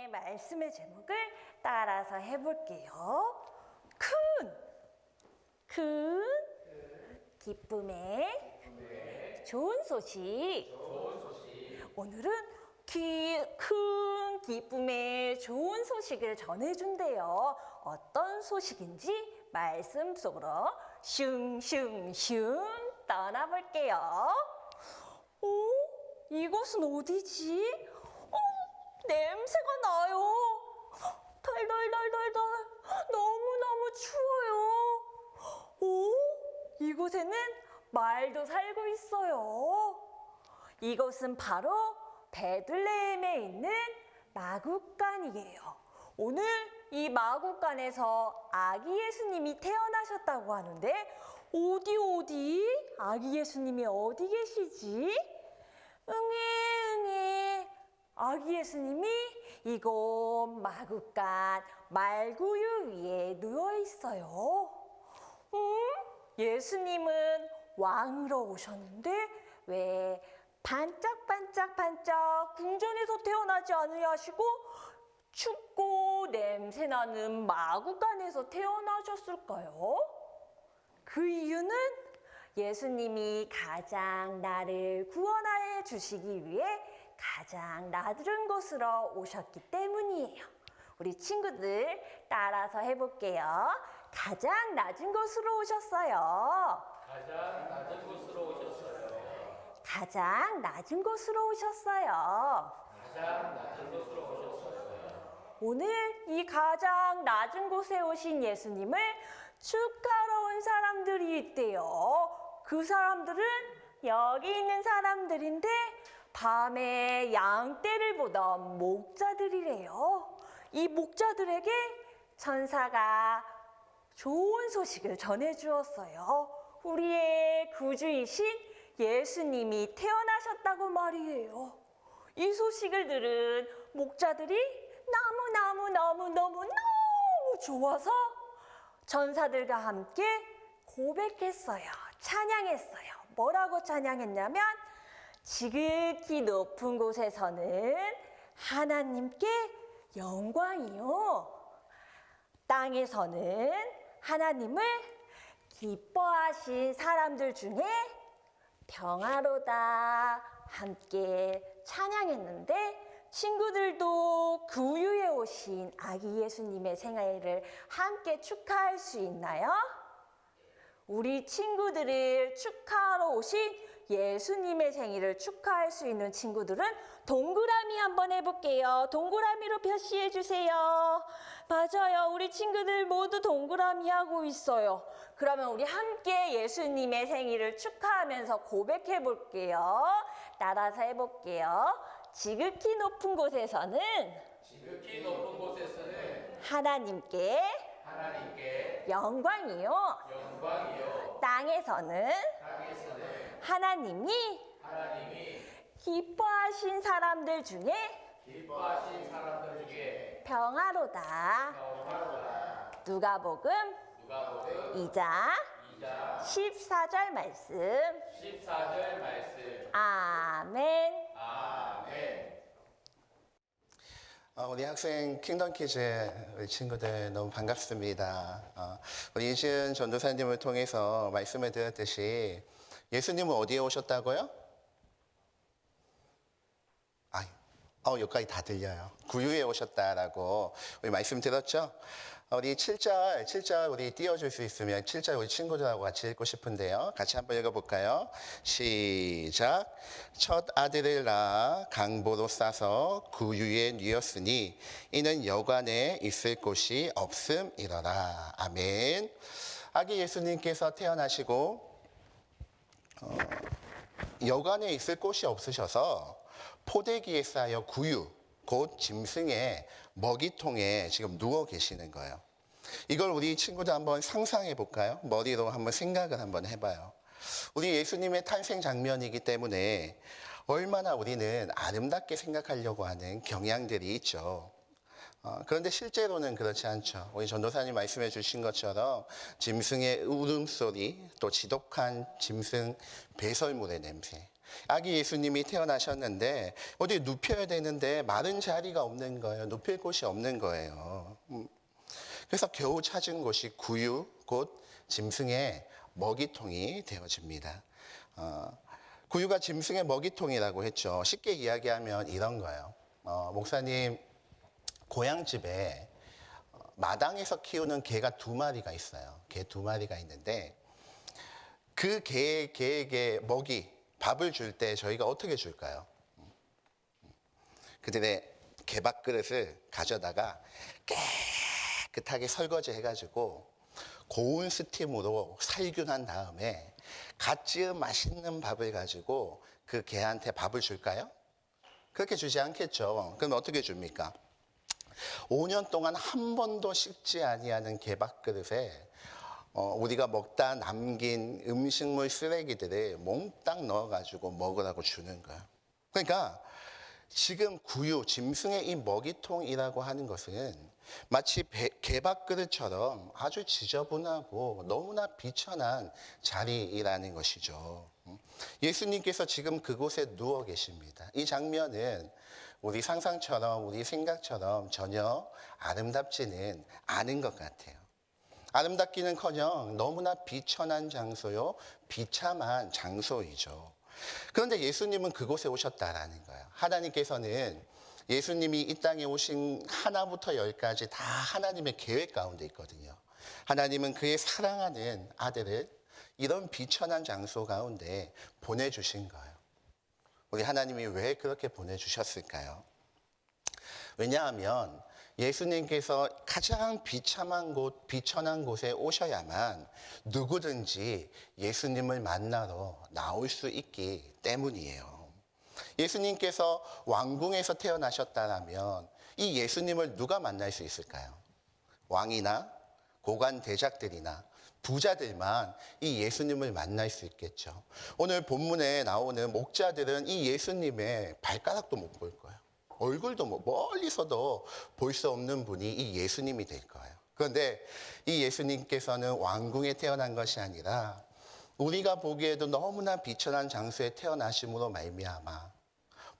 말씀의 제목을 따라서 해볼게요. 큰 기쁨의 좋은 소식. 오늘은 큰 기쁨의 좋은 소식을 전해준대요. 어떤 소식인지 말씀 속으로 슝슝슝 떠나볼게요. 오, 이곳은 어디지? 냄새가 나요. 덜덜덜덜덜. 너무너무 추워요. 오, 이곳에는 말도 살고 있어요. 이곳은 바로 베들레헴에 있는 마구간이에요. 오늘 이 마구간에서 아기 예수님이 태어나셨다고 하는데 어디 아기 예수님이 어디 계시지? 응애 아기 예수님이 이곳 마구간 말구유 위에 누워 있어요. 예수님은 왕으로 오셨는데 왜 반짝반짝 궁전에서 태어나지 않으시고 춥고 냄새나는 마구간에서 태어나셨을까요? 그 이유는 예수님이 가장 나를 구원하여 주시기 위해 가장 낮은 곳으로 오셨기 때문이에요. 우리 친구들 따라서 해볼게요. 가장 낮은 곳으로 오셨어요. 가장 낮은 곳으로 오셨어요. 가장 낮은 곳으로 오셨어요. 가장 낮은 곳으로 오셨어요. 오늘 이 가장 낮은 곳에 오신 예수님을 축하러 온 사람들이 있대요. 그 사람들은 여기 있는 사람들인데 밤에 양떼를 보던 목자들이래요. 이 목자들에게 천사가 좋은 소식을 전해주었어요. 우리의 구주이신 예수님이 태어나셨다고 말이에요. 이 소식을 들은 목자들이 너무 좋아서 천사들과 함께 고백했어요. 찬양했어요. 뭐라고 찬양했냐면 지극히 높은 곳에서는 하나님께 영광이요. 땅에서는 하나님을 기뻐하신 사람들 중에 평화로다 함께 찬양했는데 친구들도 그 위에 오신 아기 예수님의 생일을 함께 축하할 수 있나요? 우리 친구들을 축하하러 오신 예수님의 생일을 축하할 수 있는 친구들은 동그라미 한번 해볼게요. 동그라미로 표시해 주세요. 맞아요. 우리 친구들 모두 동그라미 하고 있어요. 그러면 우리 함께 예수님의 생일을 축하하면서 고백해 볼게요. 따라서 해볼게요. 지극히 높은 곳에서는 하나님께 영광이요. 땅에서는 하나님이 기뻐하신 사람들 중에 평화로다. 누가복음 2장 14절 말씀. 아멘. 우리 학생 킹덤 키즈 우리 친구들 너무 반갑습니다. 우리 이시은 전도사님을 통해서 말씀을 드렸듯이 예수님은 어디에 오셨다고요? 여기까지 다 들려요. 구유에 오셨다라고 우리 말씀 들었죠? 우리 7절 우리 띄워줄 수 있으면 7절 우리 친구들하고 같이 읽고 싶은데요. 같이 한번 읽어볼까요? 시작. 첫 아들을 낳아 강보로 싸서 구유에 뉘었으니 이는 여관에 있을 곳이 없음이러라. 아멘. 아기 예수님께서 태어나시고 여관에 있을 곳이 없으셔서 포대기에 쌓여 구유, 곧 짐승의 먹이통에 지금 누워 계시는 거예요. 이걸 우리 친구들 한번 상상해 볼까요? 머리로 한번 생각을 한번 해봐요. 우리 예수님의 탄생 장면이기 때문에 얼마나 우리는 아름답게 생각하려고 하는 경향들이 있죠. 그런데 실제로는 그렇지 않죠. 우리 전도사님 말씀해 주신 것처럼 짐승의 울음소리, 또 지독한 짐승 배설물의 냄새, 아기 예수님이 태어나셨는데 어디 눕혀야 되는데 마른 자리가 없는 거예요. 눕힐 곳이 없는 거예요. 그래서 겨우 찾은 곳이 구유, 곧 짐승의 먹이통이 되어집니다. 구유가 짐승의 먹이통이라고 했죠. 쉽게 이야기하면 이런 거예요. 목사님 고향집에 마당에서 키우는 개가 2마리가 있어요. 개 2마리가 있는데 그 개에게 먹이, 밥을 줄 때 저희가 어떻게 줄까요? 그들의 개밥 그릇을 가져다가 깨끗하게 설거지 해가지고 고운 스팀으로 살균한 다음에 갓 지은 맛있는 밥을 가지고 그 개한테 밥을 줄까요? 그렇게 주지 않겠죠. 그럼 어떻게 줍니까? 5년 동안 한 번도 씻지 아니하는 개밥 그릇에 우리가 먹다 남긴 음식물 쓰레기들을 몽땅 넣어가지고 먹으라고 주는 거예요. 그러니까 지금 구유, 짐승의 이 먹이통이라고 하는 것은 마치 개밥 그릇처럼 아주 지저분하고 너무나 비천한 자리라는 것이죠. 예수님께서 지금 그곳에 누워 계십니다. 이 장면은 우리 상상처럼, 우리 생각처럼 전혀 아름답지는 않은 것 같아요. 아름답기는커녕 너무나 비천한 장소요, 비참한 장소이죠. 그런데 예수님은 그곳에 오셨다라는 거예요. 하나님께서는 예수님이 이 땅에 오신 하나부터 열까지 다 하나님의 계획 가운데 있거든요. 하나님은 그의 사랑하는 아들을 이런 비천한 장소 가운데 보내주신 거예요. 우리 하나님이 왜 그렇게 보내주셨을까요? 왜냐하면 예수님께서 가장 비참한 곳, 비천한 곳에 오셔야만 누구든지 예수님을 만나러 나올 수 있기 때문이에요. 예수님께서 왕궁에서 태어나셨다면 이 예수님을 누가 만날 수 있을까요? 왕이나 고관 대작들이나 부자들만 이 예수님을 만날 수 있겠죠. 오늘 본문에 나오는 목자들은 이 예수님의 발가락도 못 볼 거예요. 얼굴도 멀리서도 볼 수 없는 분이 이 예수님이 될 거예요. 그런데 이 예수님께서는 왕궁에 태어난 것이 아니라 우리가 보기에도 너무나 비천한 장소에 태어나심으로 말미암아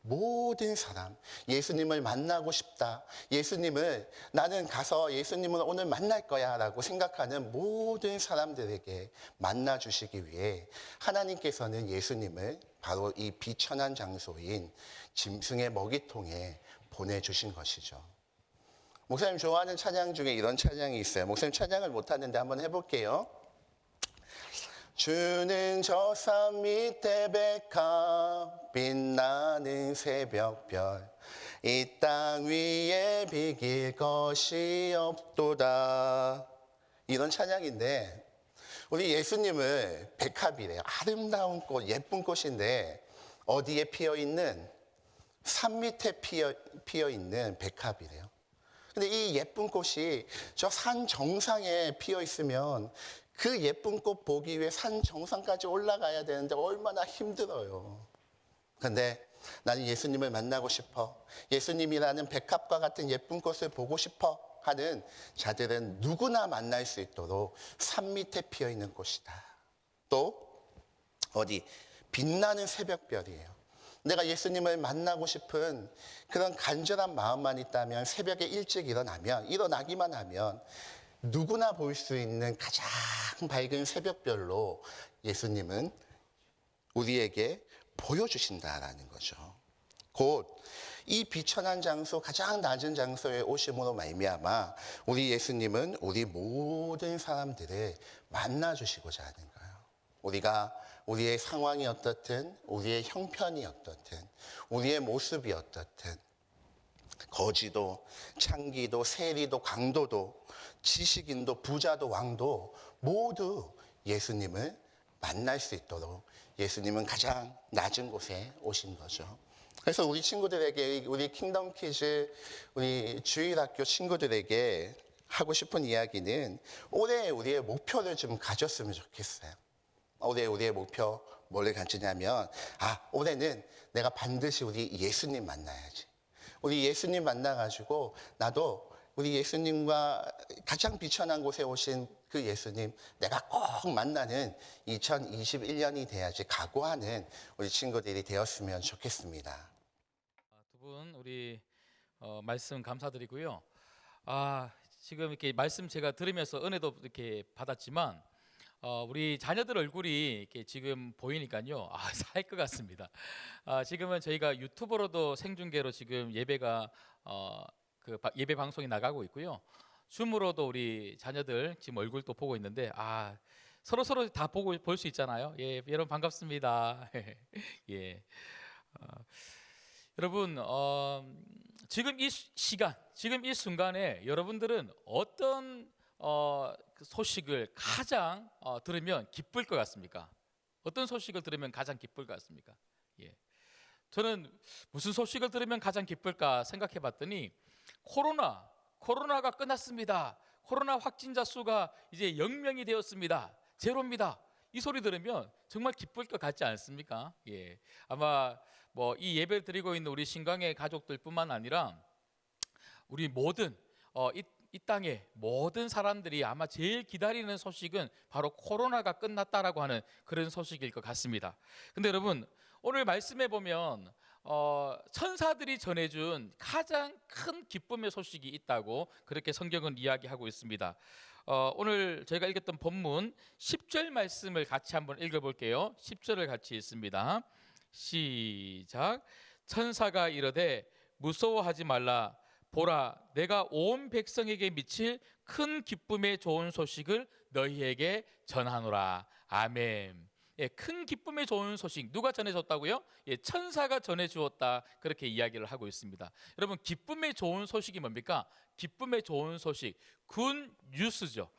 모든 사람, 예수님을 만나고 싶다, 예수님을 나는 가서 예수님을 오늘 만날 거야 라고 생각하는 모든 사람들에게 만나주시기 위해 하나님께서는 예수님을 바로 이 비천한 장소인 짐승의 먹이통에 보내주신 것이죠. 목사님 좋아하는 찬양 중에 이런 찬양이 있어요. 목사님 찬양을 못하는데 한번 해볼게요. 주는 저 산 밑에 백합 빛나는 새벽별 이 땅 위에 비길 것이 없도다. 이런 찬양인데 우리 예수님을 백합이래요. 아름다운 꽃, 예쁜 꽃인데 어디에 피어있는? 산 밑에 피어있는 백합이래요. 근데 이 예쁜 꽃이 저 산 정상에 피어있으면 그 예쁜 꽃 보기 위해 산 정상까지 올라가야 되는데 얼마나 힘들어요. 그런데 나는 예수님을 만나고 싶어, 예수님이라는 백합과 같은 예쁜 꽃을 보고 싶어 하는 자들은 누구나 만날 수 있도록 산 밑에 피어있는 꽃이다. 또 어디? 빛나는 새벽별이에요. 내가 예수님을 만나고 싶은 그런 간절한 마음만 있다면 새벽에 일찍 일어나기만 하면 누구나 볼 수 있는 가장 밝은 새벽별로 예수님은 우리에게 보여주신다라는 거죠. 곧 이 비천한 장소, 가장 낮은 장소에 오심으로 말미암아 우리 예수님은 우리 모든 사람들을 만나주시고자 하는 거예요. 우리가 우리의 상황이 어떻든, 우리의 형편이 어떻든, 우리의 모습이 어떻든, 거지도, 창기도, 세리도, 강도도, 지식인도, 부자도, 왕도 모두 예수님을 만날 수 있도록 예수님은 가장 낮은 곳에 오신 거죠. 그래서 우리 친구들에게, 우리 킹덤 키즈, 우리 주일학교 친구들에게 하고 싶은 이야기는 올해 우리의 목표를 좀 가졌으면 좋겠어요. 올해 우리의 목표 뭐를 가지냐면, 올해는 내가 반드시 우리 예수님 만나야지. 우리 예수님 만나가지고 나도 우리 예수님과 가장 비천한 곳에 오신 그 예수님, 내가 꼭 만나는 2021년이 돼야지 각오하는 우리 친구들이 되었으면 좋겠습니다. 두 분 우리 말씀 감사드리고요. 지금 이렇게 말씀 제가 들으면서 은혜도 이렇게 받았지만 우리 자녀들 얼굴이 이렇게 지금 보이니까요. 살 것 같습니다. 지금은 저희가 유튜브로도 생중계로 지금 예배가 예배 방송이 나가고 있고요. 줌으로도 우리 자녀들 지금 얼굴도 보고 있는데 서로 다 보고 볼 수 있잖아요. 예, 여러분 반갑습니다. 예. 여러분 지금 이 시간, 지금 이 순간에 여러분들은 어떤 그 소식을 가장 들으면 기쁠 것 같습니까? 어떤 소식을 들으면 가장 기쁠 것 같습니까? 예. 저는 무슨 소식을 들으면 가장 기쁠까 생각해 봤더니 코로나가 끝났습니다. 코로나 확진자 수가 이제 0명이 되었습니다. 제로입니다. 이 소리 들으면 정말 기쁠 것 같지 않습니까? 예. 아마 이 예배를 드리고 있는 우리 신광의 가족들뿐만 아니라 우리 모든 이 땅의 모든 사람들이 아마 제일 기다리는 소식은 바로 코로나가 끝났다라고 하는 그런 소식일 것 같습니다. 근데 여러분 오늘 말씀해 보면 천사들이 전해준 가장 큰 기쁨의 소식이 있다고 그렇게 성경은 이야기하고 있습니다. 오늘 저희가 읽었던 본문 10절 말씀을 같이 한번 읽어볼게요. 10절을 같이 읽습니다. 시작. 천사가 이르되 무서워하지 말라. 보라, 내가 온 백성에게 미칠 큰 기쁨의 좋은 소식을 너희에게 전하노라. 아멘. 예, 큰 기쁨의 좋은 소식 누가 전해줬다고요? 예, 천사가 전해주었다 그렇게 이야기를 하고 있습니다. 여러분 기쁨의 좋은 소식이 뭡니까? 기쁨의 좋은 소식, 굿 뉴스죠.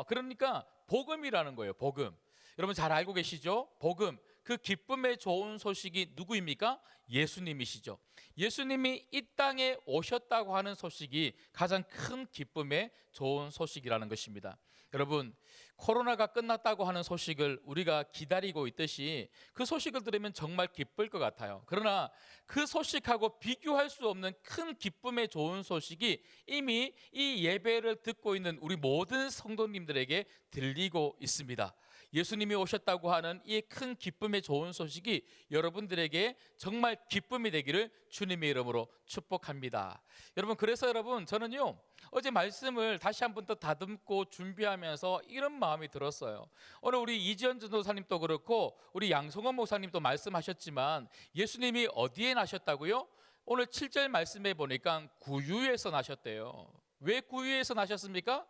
그러니까 복음이라는 거예요. 복음. 여러분 잘 알고 계시죠? 복음. 그 기쁨의 좋은 소식이 누구입니까? 예수님이시죠. 예수님이 이 땅에 오셨다고 하는 소식이 가장 큰 기쁨의 좋은 소식이라는 것입니다. 여러분 코로나가 끝났다고 하는 소식을 우리가 기다리고 있듯이 그 소식을 들으면 정말 기쁠 것 같아요. 그러나 그 소식하고 비교할 수 없는 큰 기쁨의 좋은 소식이 이미 이 예배를 듣고 있는 우리 모든 성도님들에게 들리고 있습니다. 예수님이 오셨다고 하는 이 큰 기쁨의 좋은 소식이 여러분들에게 정말 기쁨이 되기를 주님의 이름으로 축복합니다. 여러분 그래서 여러분 저는요 어제 말씀을 다시 한 번 더 다듬고 준비하면서 이런 마음이 들었어요. 오늘 우리 이지연 전도사님도 그렇고 우리 양성원 목사님도 말씀하셨지만 예수님이 어디에 나셨다고요? 오늘 7절 말씀해 보니까 구유에서 나셨대요. 왜 구유에서 나셨습니까?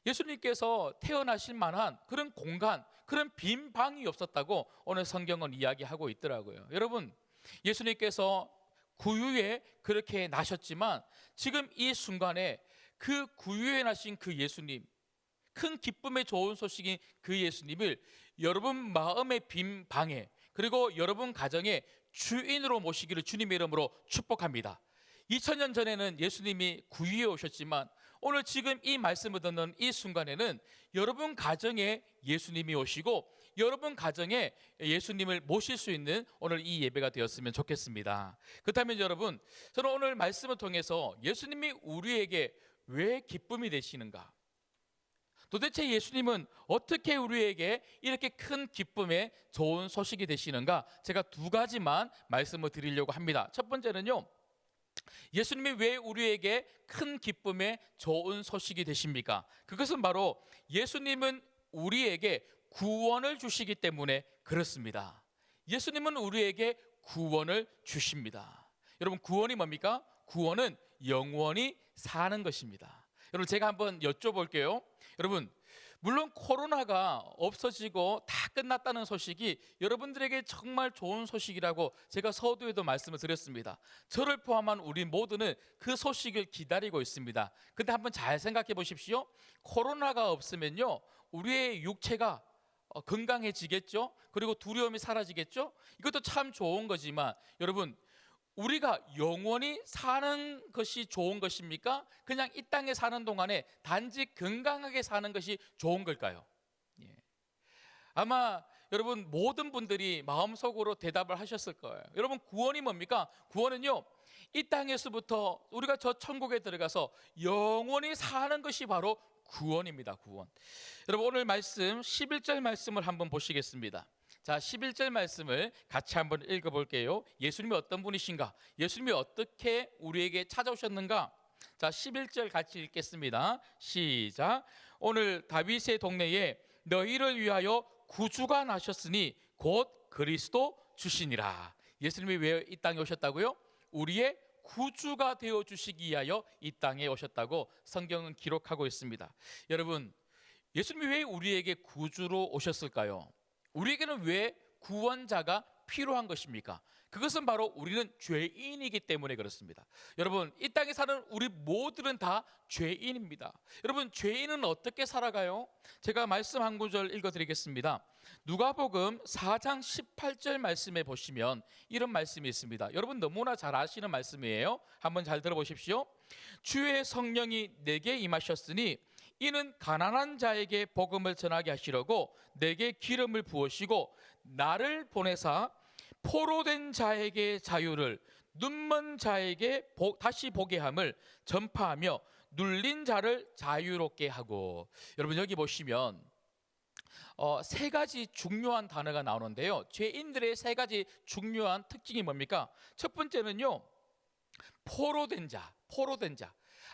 예수님께서 태어나실 만한 그런 공간, 그런 빈 방이 없었다고 오늘 성경은 이야기하고 있더라고요. 여러분, 예수님께서 구유에 그렇게 나셨지만 지금 이 순간에 그 구유에 나신 그 예수님, 큰 기쁨의 좋은 소식인 그 예수님을 여러분 마음의 빈 방에 그리고 여러분 가정의 주인으로 모시기를 주님의 이름으로 축복합니다. 2000년 전에는 예수님이 구유에 오셨지만 오늘 지금 이 말씀을 듣는 이 순간에는 여러분 가정에 예수님이 오시고 여러분 가정에 예수님을 모실 수 있는 오늘 이 예배가 되었으면 좋겠습니다. 그렇다면 여러분 저는 오늘 말씀을 통해서 예수님이 우리에게 왜 기쁨이 되시는가? 도대체 예수님은 어떻게 우리에게 이렇게 큰 기쁨의 좋은 소식이 되시는가? 제가 두 가지만 말씀을 드리려고 합니다. 첫 번째는요, 예수님이 왜 우리에게 큰 기쁨의 좋은 소식이 되십니까? 그것은 바로 예수님은 우리에게 구원을 주시기 때문에 그렇습니다. 예수님은 우리에게 구원을 주십니다. 여러분 구원이 뭡니까? 구원은 영원히 사는 것입니다. 여러분 제가 한번 여쭤볼게요. 여러분 물론 코로나가 없어지고 다 끝났다는 소식이 여러분들에게 정말 좋은 소식이라고 제가 서두에도 말씀을 드렸습니다. 저를 포함한 우리 모두는 그 소식을 기다리고 있습니다. 근데 한번 잘 생각해 보십시오. 코로나가 없으면요 우리의 육체가 건강해지겠죠. 그리고 두려움이 사라지겠죠. 이것도 참 좋은 거지만 여러분 우리가 영원히 사는 것이 좋은 것입니까? 그냥 이 땅에 사는 동안에 단지 건강하게 사는 것이 좋은 걸까요? 예. 아마 여러분 모든 분들이 마음속으로 대답을 하셨을 거예요. 여러분 구원이 뭡니까? 구원은요, 이 땅에서부터 우리가 저 천국에 들어가서 영원히 사는 것이 바로 구원입니다. 구원. 여러분 오늘 말씀 11절 말씀을 한번 보시겠습니다. 자, 11절 말씀을 같이 한번 읽어볼게요. 예수님이 어떤 분이신가? 예수님이 어떻게 우리에게 찾아오셨는가? 자, 11절 같이 읽겠습니다. 시작. 오늘 다윗의 동네에 너희를 위하여 구주가 나셨으니 곧 그리스도 주시니라. 예수님이 왜 이 땅에 오셨다고요? 우리의 구주가 되어 주시기 위하여 이 땅에 오셨다고 성경은 기록하고 있습니다. 여러분, 예수님이 왜 우리에게 구주로 오셨을까요? 우리에게는 왜 구원자가 필요한 것입니까? 그것은 바로 우리는 죄인이기 때문에 그렇습니다. 여러분, 이 땅에 사는 우리 모두는 다 죄인입니다. 여러분, 죄인은 어떻게 살아가요? 제가 말씀 한 구절 읽어드리겠습니다. 누가복음 4장 18절 말씀에 보시면 이런 말씀이 있습니다. 여러분 너무나 잘 아시는 말씀이에요. 한번 잘 들어보십시오. 주의 성령이 내게 임하셨으니 이는 가난한 자에게 복음을 전하게 하시려고 내게 기름을 부으시고 나를 보내사 포로된 자에게 자유를, 눈먼 자에게 다시 보게 함을 전파하며 눌린 자를 자유롭게 하고. 여러분 여기 보시면 세 가지 중요한 단어가 나오는데요. 죄인들의 세 가지 중요한 특징이 뭡니까? 첫 번째는요, 포로된 자.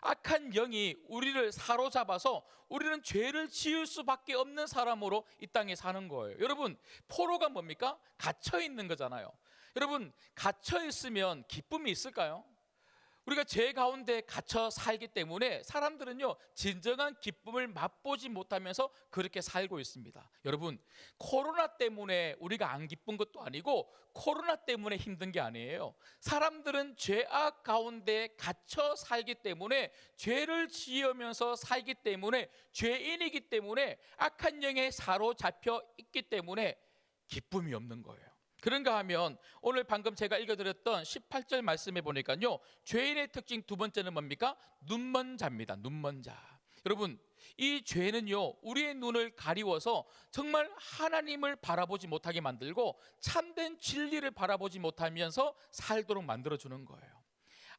악한 영이 우리를 사로잡아서 우리는 죄를 지을 수밖에 없는 사람으로 이 땅에 사는 거예요. 여러분, 포로가 뭡니까? 갇혀 있는 거잖아요. 여러분, 갇혀 있으면 기쁨이 있을까요? 우리가 죄 가운데 갇혀 살기 때문에 사람들은요, 진정한 기쁨을 맛보지 못하면서 그렇게 살고 있습니다. 여러분, 코로나 때문에 우리가 안 기쁜 것도 아니고 코로나 때문에 힘든 게 아니에요. 사람들은 죄악 가운데 갇혀 살기 때문에, 죄를 지으면서 살기 때문에, 죄인이기 때문에, 악한 영에 사로잡혀 있기 때문에 기쁨이 없는 거예요. 그런가 하면 오늘 방금 제가 읽어드렸던 18절 말씀에 보니까요, 죄인의 특징 두 번째는 뭡니까? 눈먼 자입니다. 눈먼 자. 여러분, 이 죄는요, 우리의 눈을 가리워서 정말 하나님을 바라보지 못하게 만들고 참된 진리를 바라보지 못하면서 살도록 만들어주는 거예요.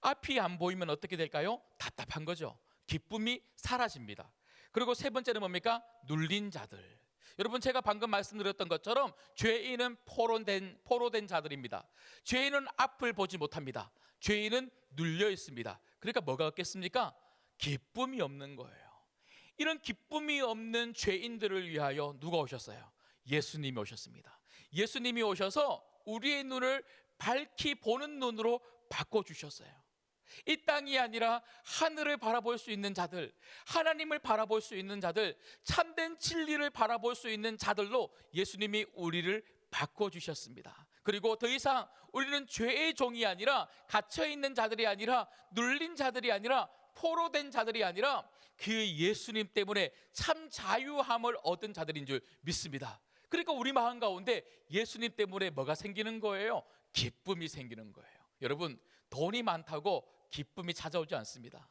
앞이 안 보이면 어떻게 될까요? 답답한 거죠. 기쁨이 사라집니다. 그리고 세 번째는 뭡니까? 눌린 자들. 여러분, 제가 방금 말씀드렸던 것처럼 죄인은 포로된 자들입니다. 죄인은 앞을 보지 못합니다. 죄인은 눌려 있습니다. 그러니까 뭐가 없겠습니까? 기쁨이 없는 거예요. 이런 기쁨이 없는 죄인들을 위하여 누가 오셨어요? 예수님이 오셨습니다. 예수님이 오셔서 우리의 눈을 밝히 보는 눈으로 바꿔주셨어요. 이 땅이 아니라 하늘을 바라볼 수 있는 자들, 하나님을 바라볼 수 있는 자들, 참된 진리를 바라볼 수 있는 자들로 예수님이 우리를 바꿔주셨습니다. 그리고 더 이상 우리는 죄의 종이 아니라, 갇혀있는 자들이 아니라, 눌린 자들이 아니라, 포로된 자들이 아니라 그 예수님 때문에 참 자유함을 얻은 자들인 줄 믿습니다. 그러니까 우리 마음 가운데 예수님 때문에 뭐가 생기는 거예요? 기쁨이 생기는 거예요. 여러분, 돈이 많다고 기쁨이 찾아오지 않습니다.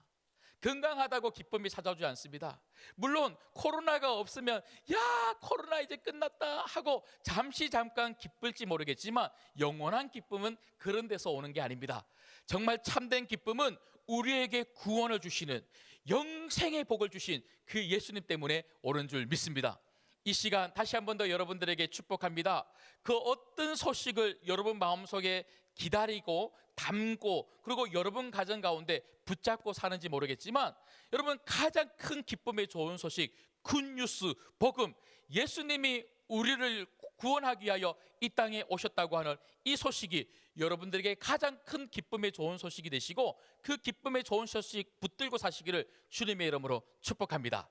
건강하다고 기쁨이 찾아오지 않습니다. 물론 코로나가 없으면 야, 코로나 이제 끝났다 하고 잠깐 기쁠지 모르겠지만 영원한 기쁨은 그런 데서 오는 게 아닙니다. 정말 참된 기쁨은 우리에게 구원을 주시는, 영생의 복을 주신 그 예수님 때문에 오는 줄 믿습니다. 이 시간 다시 한 번 더 여러분들에게 축복합니다. 그 어떤 소식을 여러분 마음속에 기다리고 담고, 그리고 여러분 가정 가운데 붙잡고 사는지 모르겠지만, 여러분 가장 큰 기쁨의 좋은 소식, 굿뉴스, 복음, 예수님이 우리를 구원하기 위하여 이 땅에 오셨다고 하는 이 소식이 여러분들에게 가장 큰 기쁨의 좋은 소식이 되시고, 그 기쁨의 좋은 소식 붙들고 사시기를 주님의 이름으로 축복합니다.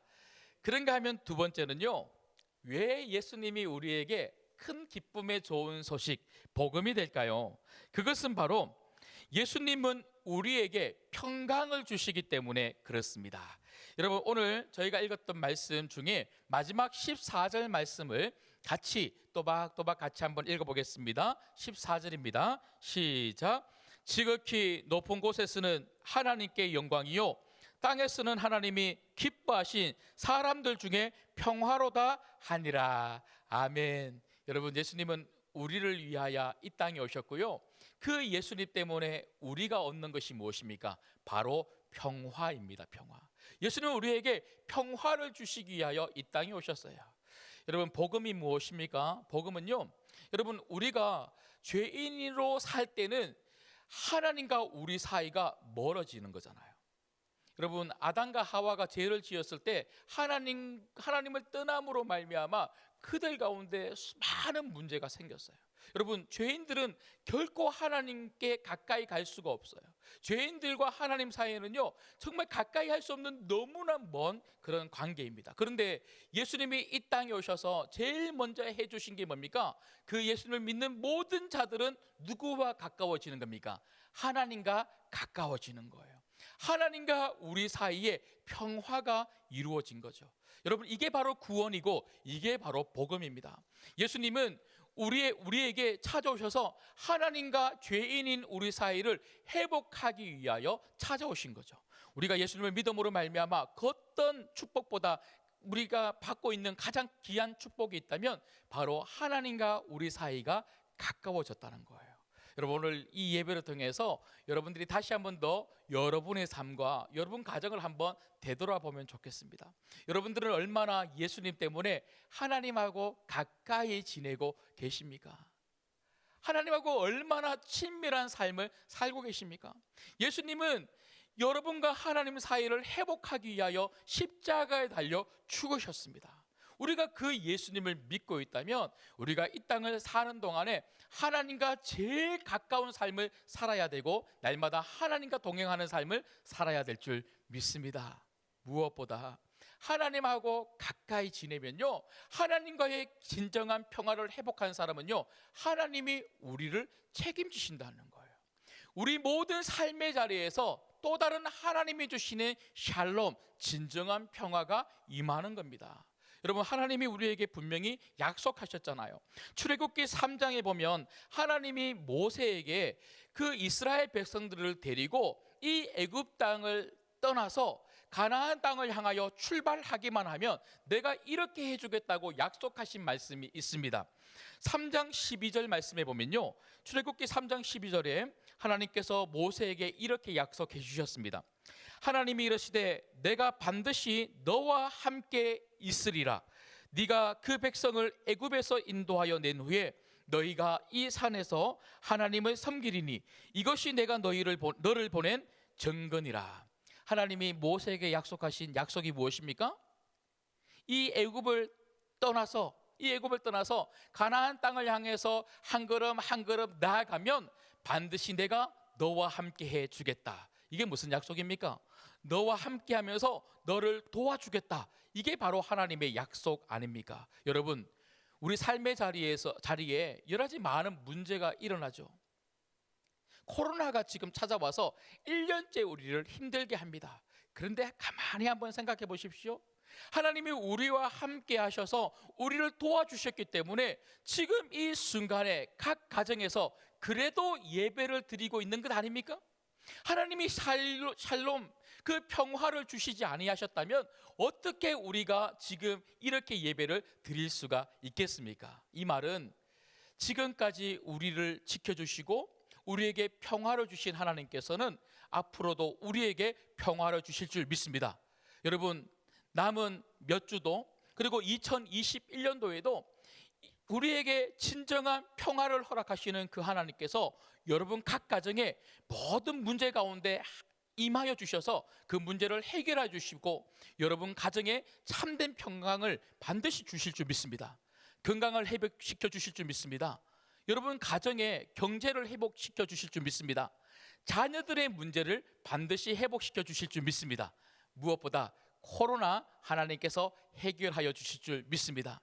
그런가 하면 두 번째는요, 왜 예수님이 우리에게 큰 기쁨의 좋은 소식, 복음이 될까요? 그것은 바로 예수님은 우리에게 평강을 주시기 때문에 그렇습니다. 여러분, 오늘 저희가 읽었던 말씀 중에 마지막 14절 말씀을 같이 또박또박 같이 한번 읽어보겠습니다. 14절입니다. 시작. 지극히 높은 곳에서는 하나님께 영광이요, 땅에서는 하나님이 기뻐하신 사람들 중에 평화로다 하니라. 아멘. 여러분, 예수님은 우리를 위하여 이 땅에 오셨고요. 그 예수님 때문에 우리가 얻는 것이 무엇입니까? 바로 평화입니다. 평화. 예수님은 우리에게 평화를 주시기 위하여 이 땅에 오셨어요. 여러분, 복음이 무엇입니까? 복음은요, 여러분, 우리가 죄인으로 살 때는 하나님과 우리 사이가 멀어지는 거잖아요. 여러분, 아담과 하와가 죄를 지었을 때 하나님을 떠남으로 말미암아 그들 가운데 많은 문제가 생겼어요. 여러분, 죄인들은 결코 하나님께 가까이 갈 수가 없어요. 죄인들과 하나님 사이에는요, 정말 가까이 할 수 없는 너무나 먼 그런 관계입니다. 그런데 예수님이 이 땅에 오셔서 제일 먼저 해주신 게 뭡니까? 그 예수님을 믿는 모든 자들은 누구와 가까워지는 겁니까? 하나님과 가까워지는 거예요. 하나님과 우리 사이에 평화가 이루어진 거죠. 여러분, 이게 바로 구원이고 이게 바로 복음입니다. 예수님은 우리에게 찾아오셔서 하나님과 죄인인 우리 사이를 회복하기 위하여 찾아오신 거죠. 우리가 예수님을 믿음으로 말미암아 그 어떤 축복보다 우리가 받고 있는 가장 귀한 축복이 있다면 바로 하나님과 우리 사이가 가까워졌다는 거예요. 여러분, 오늘 이 예배를 통해서 여러분들이 다시 한번 더 여러분의 삶과 여러분 가정을 한번 되돌아보면 좋겠습니다. 여러분들은 얼마나 예수님 때문에 하나님하고 가까이 지내고 계십니까? 하나님하고 얼마나 친밀한 삶을 살고 계십니까? 예수님은 여러분과 하나님 사이를 회복하기 위하여 십자가에 달려 죽으셨습니다. 우리가 그 예수님을 믿고 있다면 우리가 이 땅을 사는 동안에 하나님과 제일 가까운 삶을 살아야 되고 날마다 하나님과 동행하는 삶을 살아야 될 줄 믿습니다. 무엇보다 하나님하고 가까이 지내면요, 하나님과의 진정한 평화를 회복한 사람은요, 하나님이 우리를 책임지신다는 거예요. 우리 모든 삶의 자리에서 또 다른 하나님이 주시는 샬롬, 진정한 평화가 임하는 겁니다. 여러분, 하나님이 우리에게 분명히 약속하셨잖아요. 출애굽기 3장에 보면 하나님이 모세에게 그 이스라엘 백성들을 데리고 이 애굽 땅을 떠나서 가나안 땅을 향하여 출발하기만 하면 내가 이렇게 해주겠다고 약속하신 말씀이 있습니다. 3장 12절 말씀에 보면요, 출애굽기 3장 12절에 하나님께서 모세에게 이렇게 약속해 주셨습니다. 하나님이 이르시되 내가 반드시 너와 함께 있으리라. 네가 그 백성을 애굽에서 인도하여 낸 후에 너희가 이 산에서 하나님을 섬기리니 이것이 내가 너를 보낸 증거니라. 하나님이 모세에게 약속하신 약속이 무엇입니까? 이 애굽을 떠나서 가나안 땅을 향해서 한 걸음 한 걸음 나아가면 반드시 내가 너와 함께 해 주겠다. 이게 무슨 약속입니까? 너와 함께 하면서 너를 도와주겠다. 이게 바로 하나님의 약속 아닙니까? 여러분, 우리 삶의 자리에 여러 가지 많은 문제가 일어나죠. 코로나가 지금 찾아와서 1년째 우리를 힘들게 합니다. 그런데 가만히 한번 생각해 보십시오. 하나님이 우리와 함께 하셔서 우리를 도와주셨기 때문에 지금 이 순간에 각 가정에서 그래도 예배를 드리고 있는 것 아닙니까? 하나님이 샬롬, 그 평화를 주시지 아니하셨다면 어떻게 우리가 지금 이렇게 예배를 드릴 수가 있겠습니까? 이 말은 지금까지 우리를 지켜주시고 우리에게 평화를 주신 하나님께서는 앞으로도 우리에게 평화를 주실 줄 믿습니다. 여러분, 남은 몇 주도 그리고 2021년도에도 우리에게 진정한 평화를 허락하시는 그 하나님께서 여러분 각 가정에 모든 문제 가운데 임하여 주셔서 그 문제를 해결해 주시고 여러분 가정에 참된 평강을 반드시 주실 줄 믿습니다. 건강을 회복시켜 주실 줄 믿습니다. 여러분 가정에 경제를 회복시켜 주실 줄 믿습니다. 자녀들의 문제를 반드시 회복시켜 주실 줄 믿습니다. 무엇보다 코로나 하나님께서 해결하여 주실 줄 믿습니다.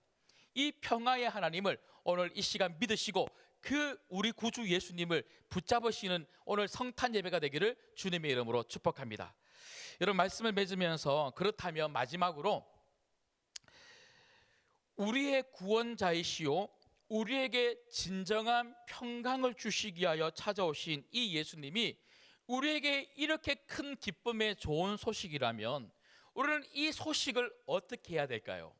이 평화의 하나님을 오늘 이 시간 믿으시고 그 우리 구주 예수님을 붙잡으시는 오늘 성탄 예배가 되기를 주님의 이름으로 축복합니다. 여러분, 말씀을 맺으면서 그렇다면 마지막으로 우리의 구원자이시오 우리에게 진정한 평강을 주시기 위하여 찾아오신 이 예수님이 우리에게 이렇게 큰 기쁨의 좋은 소식이라면 우리는 이 소식을 어떻게 해야 될까요?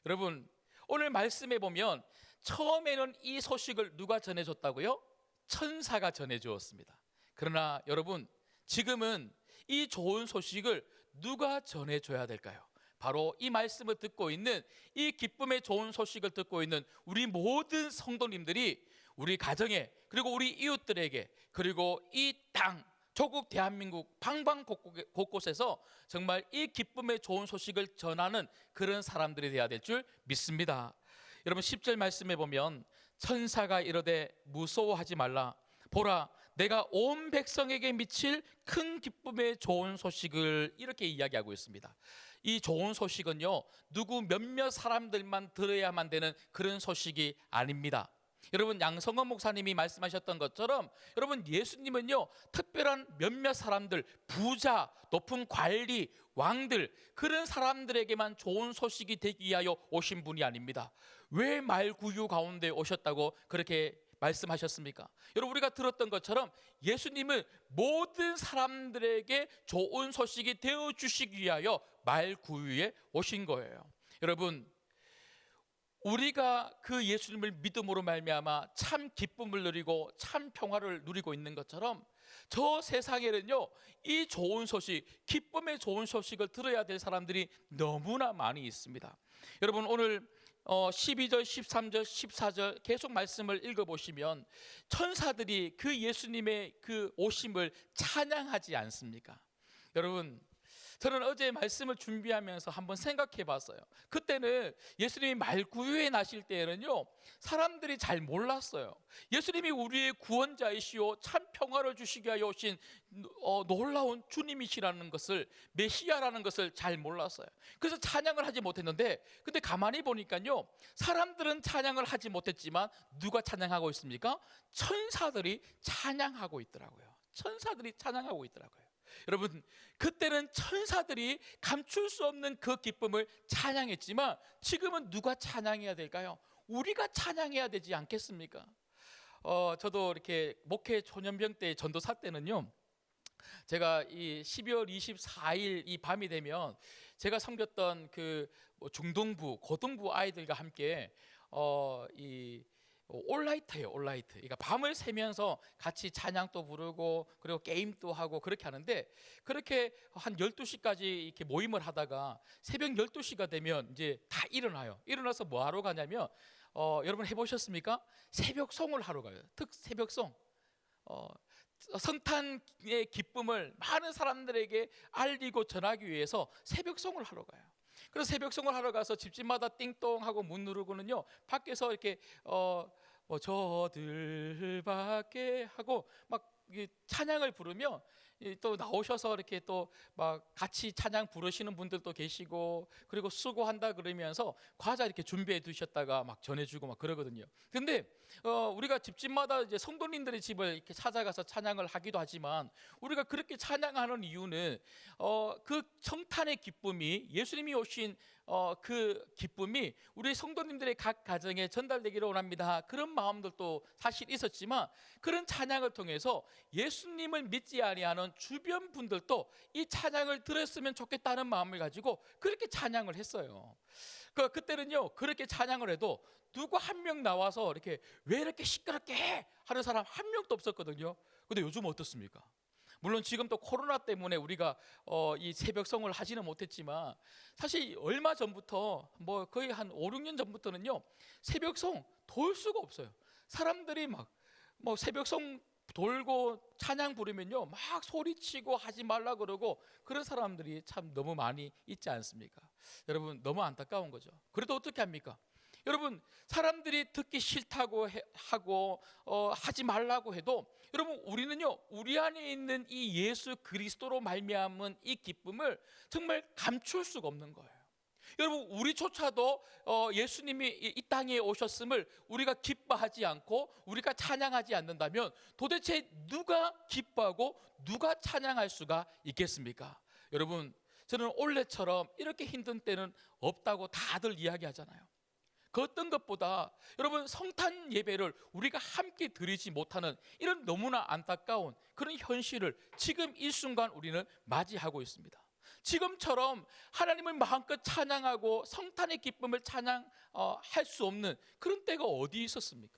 여러분, 오늘 말씀에 보면 처음에는 이 소식을 누가 전해줬다고요? 천사가 전해주었습니다. 그러나 여러분, 지금은 이 좋은 소식을 누가 전해줘야 될까요? 바로 이 말씀을 듣고 있는, 이 기쁨의 좋은 소식을 듣고 있는 우리 모든 성도님들이 우리 가정에, 그리고 우리 이웃들에게, 그리고 이 땅, 조국 대한민국 방방곳곳에서 정말 이 기쁨의 좋은 소식을 전하는 그런 사람들이 되어야 될 줄 믿습니다. 여러분, 10절 말씀에 보면 천사가 이르되 무서워하지 말라. 보라, 내가 온 백성에게 미칠 큰 기쁨의 좋은 소식을, 이렇게 이야기하고 있습니다. 이 좋은 소식은요, 누구 몇몇 사람들만 들어야만 되는 그런 소식이 아닙니다. 여러분, 양성원 목사님이 말씀하셨던 것처럼 여러분, 예수님은요 특별한 몇몇 사람들, 부자, 높은 관리, 왕들, 그런 사람들에게만 좋은 소식이 되기 위하여 오신 분이 아닙니다. 왜 말구유 가운데 오셨다고 그렇게 말씀하셨습니까? 여러분, 우리가 들었던 것처럼 예수님은 모든 사람들에게 좋은 소식이 되어주시기 위하여 말구유에 오신 거예요. 여러분, 우리가 그 예수님을 믿음으로 말미암아 참 기쁨을 누리고 참 평화를 누리고 있는 것처럼 저 세상에는요, 이 좋은 소식, 기쁨의 좋은 소식을 들어야 될 사람들이 너무나 많이 있습니다. 여러분, 오늘 12절, 13절, 14절 계속 말씀을 읽어보시면 천사들이 그 예수님의 그 오심을 찬양하지 않습니까? 여러분, 저는 어제 말씀을 준비하면서 한번 생각해 봤어요. 그때는 예수님이 말구유에 나실 때에는요, 사람들이 잘 몰랐어요. 예수님이 우리의 구원자이시오, 참 평화를 주시기 위하여 오신 놀라운 주님이시라는 것을, 메시아라는 것을 잘 몰랐어요. 그래서 찬양을 하지 못했는데, 근데 가만히 보니까요, 사람들은 찬양을 하지 못했지만 누가 찬양하고 있습니까? 천사들이 찬양하고 있더라고요. 천사들이 찬양하고 있더라고요. 여러분, 그때는 천사들이 감출 수 없는 그 기쁨을 찬양했지만 지금은 누가 찬양해야 될까요? 우리가 찬양해야 되지 않겠습니까? 저도 이렇게 목회 초년병 때, 전도사 때는요, 제가 이 12월 24일 이 밤이 되면 제가 섬겼던 그 중동부, 고등부 아이들과 함께 이 올라이트예요, 올라이트. 그러니까 밤을 새면서 같이 찬양도 부르고 그리고 게임도 하고 그렇게 하는데, 그렇게 한 12시까지 이렇게 모임을 하다가 새벽 12시가 되면 이제 다 일어나요. 일어나서 뭐 하러 가냐면 여러분 해보셨습니까? 새벽송을 하러 가요. 새벽송. 성탄의 기쁨을 많은 사람들에게 알리고 전하기 위해서 새벽송을 하러 가요. 그래서 새벽송을 하러 가서 집집마다 띵동하고 문 누르고는요, 밖에서 이렇게 저들 밖에 하고 막 찬양을 부르며 또 나오셔서 이렇게 또 막 같이 찬양 부르시는 분들도 계시고, 그리고 수고한다 그러면서 과자 이렇게 준비해 두셨다가 막 전해주고 막 그러거든요. 근데 우리가 집집마다 이제 성도님들의 집을 이렇게 찾아가서 찬양을 하기도 하지만, 우리가 그렇게 찬양하는 이유는 그 성탄의 기쁨이, 예수님이 오신 그 기쁨이 우리 성도님들의 각 가정에 전달되기를 원합니다, 그런 마음들도 사실 있었지만, 그런 찬양을 통해서 예수님을 믿지 아니하는 주변 분들도 이 찬양을 들었으면 좋겠다는 마음을 가지고 그렇게 찬양을 했어요. 그때는요, 그렇게 찬양을 해도 누구 한 명 나와서 이렇게 왜 이렇게 시끄럽게 해? 하는 사람 한 명도 없었거든요. 근데 요즘 어떻습니까? 물론 지금 또 코로나 때문에 우리가 이 새벽송을 하지는 못했지만, 사실 얼마 전부터 뭐 거의 한 5, 6년 전부터는요, 새벽송 돌 수가 없어요. 사람들이 막 뭐 새벽송 돌고 찬양 부르면요, 막 소리치고 하지 말라 그러고, 그런 사람들이 참 너무 많이 있지 않습니까? 여러분, 너무 안타까운 거죠. 그래도 어떻게 합니까? 여러분, 사람들이 듣기 싫다고 하고 하지 말라고 해도, 여러분, 우리는요, 우리 안에 있는 이 예수 그리스도로 말미암은 이 기쁨을 정말 감출 수가 없는 거예요. 여러분, 우리조차도 예수님이 이 땅에 오셨음을 우리가 기뻐하지 않고 우리가 찬양하지 않는다면 도대체 누가 기뻐하고 누가 찬양할 수가 있겠습니까? 여러분, 저는 올해처럼 이렇게 힘든 때는 없다고 다들 이야기하잖아요. 그 어떤 것보다 여러분, 성탄 예배를 우리가 함께 드리지 못하는 이런 너무나 안타까운 그런 현실을 지금 이 순간 우리는 맞이하고 있습니다. 지금처럼 하나님을 마음껏 찬양하고 성탄의 기쁨을 찬양할 수 없는 그런 때가 어디 있었습니까?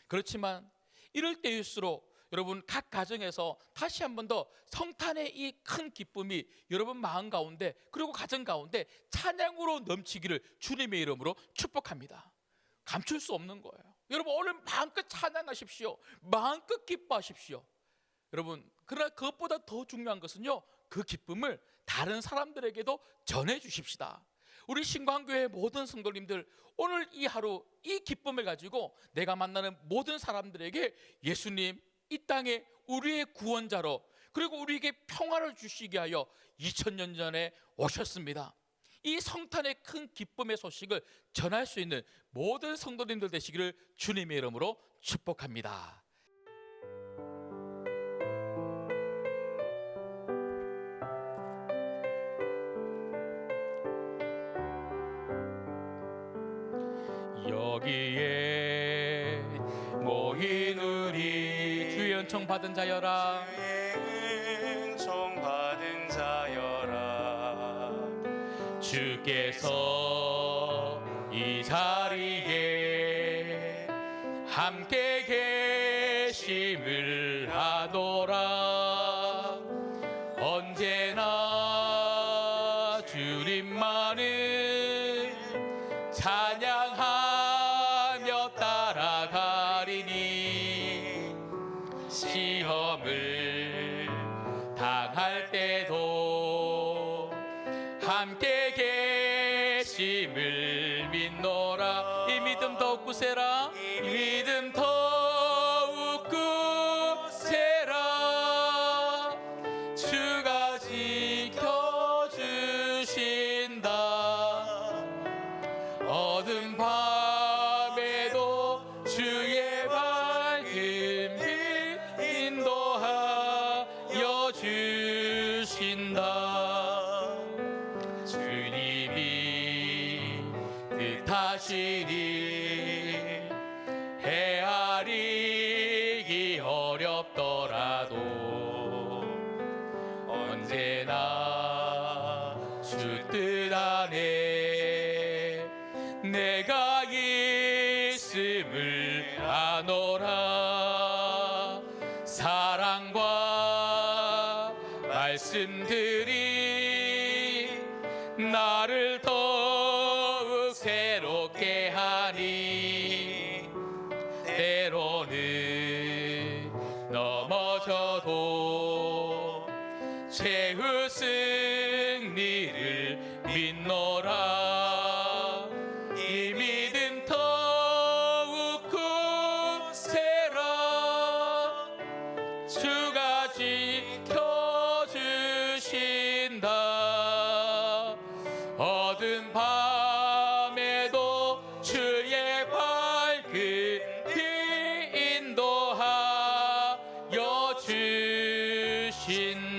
그렇지만 이럴 때일수록 여러분 각 가정에서 다시 한 번 더 성탄의 이 큰 기쁨이 여러분 마음 가운데 그리고 가정 가운데 찬양으로 넘치기를 주님의 이름으로 축복합니다. 감출 수 없는 거예요. 여러분 오늘 마음껏 찬양하십시오. 마음껏 기뻐하십시오. 여러분 그러나 그것보다 더 중요한 것은요, 그 기쁨을 다른 사람들에게도 전해 주십시다. 우리 신광교회 모든 성도님들, 오늘 이 하루 이 기쁨을 가지고 내가 만나는 모든 사람들에게 예수님 이 땅에 우리의 구원자로 그리고 우리에게 평화를 주시게 하여 2000년 전에 오셨습니다. 이 성탄의 큰 기쁨의 소식을 전할 수 있는 모든 성도님들 되시기를 주님의 이름으로 축복합니다. 여기에 모인 우리 주의 은총 받은 자여라, 주의 은총 받은 자여라. 주께서 이 자리에 함께 계심을 하노라. 언제나 주님만을 찬양하며 따라가리니 시험을 당할 때도 함께 계심을 믿노라. 이 믿음 더욱 굳세라. 이 믿음 더욱 굳세라. 주가 지켜주신다. 어두운 밤에도 주의 밝은 빛 인도하여 주신다. 주님이 뜻하시니 헤아리기 어렵더라도 언제나 주 뜻 안에 내가 있음을 아노라. 사랑과 말씀들이 나를 더욱 새롭게 하니 때로는 넘어져도 최후 승리를 믿노라. 이 믿음 더욱 굳세라. 주가 지켜주신다. 어두운 밤에도 주의 밝은 빛 인도하여 주신다.